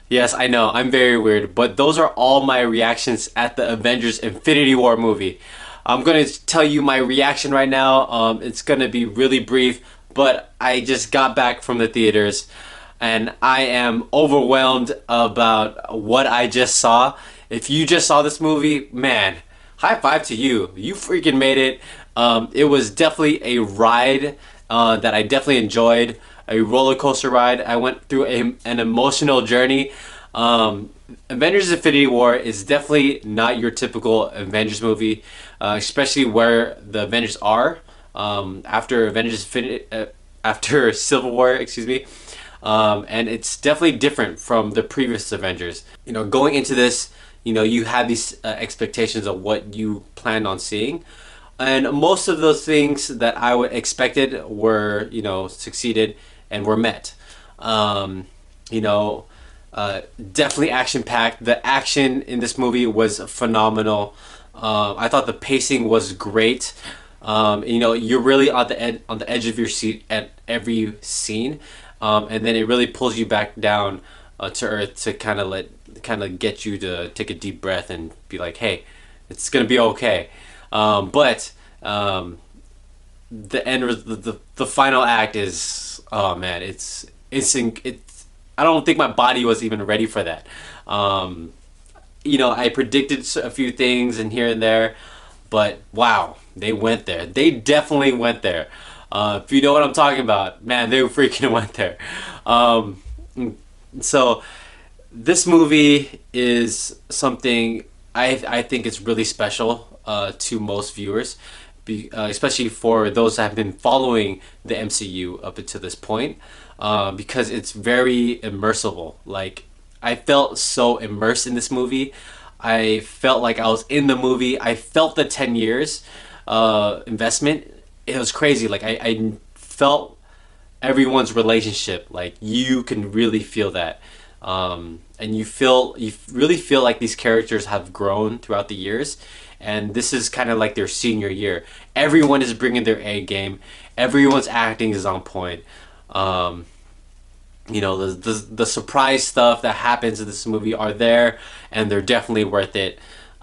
Yes, I know, I'm very weird, but those are all my reactions at the Avengers Infinity War movie. I'm gonna tell you my reaction right now. It's gonna be really brief, but I just got back from the theaters and I am overwhelmed about what I just saw. If you just saw this movie, man, high five to you. You freaking made it. It was definitely a ride that I definitely enjoyed. A roller coaster ride. I went through an emotional journey. Avengers Infinity War is definitely not your typical Avengers movie, especially where the Avengers are after after Civil War, excuse me. And it's definitely different from the previous Avengers. You know, going into this, you know, you have these expectations of what you planned on seeing. And most of those things that I would expected were, you know, succeeded and were met. You know, definitely action-packed. The action in this movie was phenomenal. I thought the pacing was great. You know, you're really on the edge of your seat at every scene, and then it really pulls you back down to earth to kind of get you to take a deep breath and be like, hey, it's gonna be okay. But the end, the final act is, oh man, it's I don't think my body was even ready for that. You know, I predicted a few things and here and there, but wow, they went there. They definitely went there. If you know what I'm talking about, man, they freaking went there. So this movie is something I think it's really special to most viewers, especially for those that have been following the MCU up until this point, because it's very immersive. Like, I felt so immersed in this movie. I felt like I was in the movie. I felt the 10 years investment. It was crazy. Like, I felt everyone's relationship. Like, you can really feel that. And you really feel like these characters have grown throughout the years, and this is kind of like their senior year. Everyone is bringing their A game. Everyone's acting is on point. You know, the surprise stuff that happens in this movie are there, and they're definitely worth it.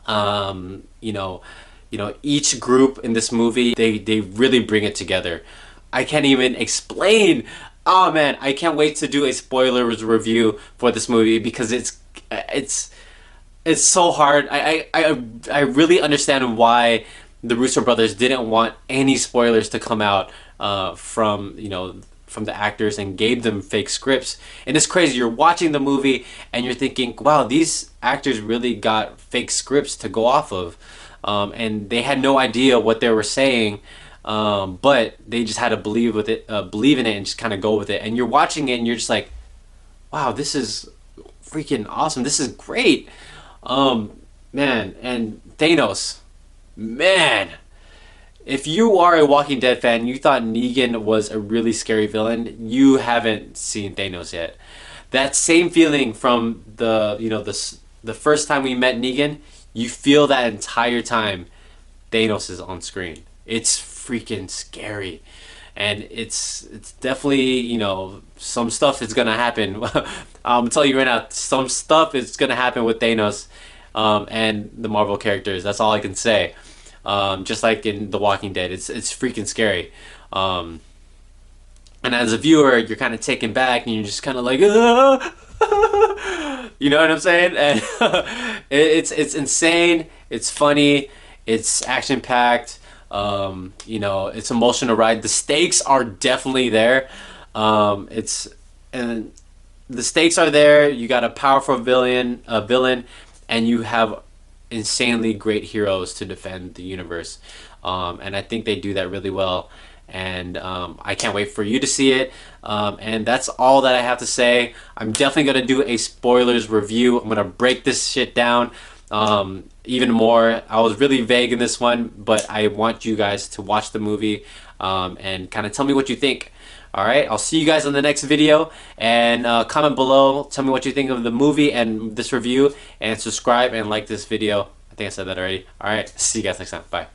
You know, each group in this movie, they really bring it together. I can't even explain. Oh man, I can't wait to do a spoilers review for this movie because it's so hard. I really understand why the Russo brothers didn't want any spoilers to come out from, you know, from the actors, and gave them fake scripts. And it's crazy. You're watching the movie and you're thinking, wow, these actors really got fake scripts to go off of, and they had no idea what they were saying. But they just had to believe in it and just kind of go with it. And you're watching it and you're just like, wow, this is freaking awesome. This is great. Man, and Thanos, man, if you are a Walking Dead fan, you thought Negan was a really scary villain, you haven't seen Thanos yet. That same feeling from the first time we met Negan, you feel that entire time Thanos is on screen. It's freaking scary, and it's definitely, you know, some stuff is gonna happen. I'm telling you right now, some stuff is gonna happen with Thanos and the Marvel characters. That's all I can say. Just like in The Walking Dead, it's freaking scary. And as a viewer, you're kind of taken back, and you're just kind of like, you know what I'm saying? And it's insane. It's funny. It's action packed. You know, it's emotional ride. The stakes are definitely there. And the stakes are there. You got a powerful villain, and you have insanely great heroes to defend the universe. And I think they do that really well. And I can't wait for you to see it. And that's all that I have to say. I'm definitely gonna do a spoilers review. I'm gonna break this shit down even more. I was really vague in this one, but I want you guys to watch the movie and kind of tell me what you think. All right, I'll see you guys on the next video, and comment below, tell me what you think of the movie and this review, and subscribe and like this video. I think I said that already. All right, see you guys next time. Bye.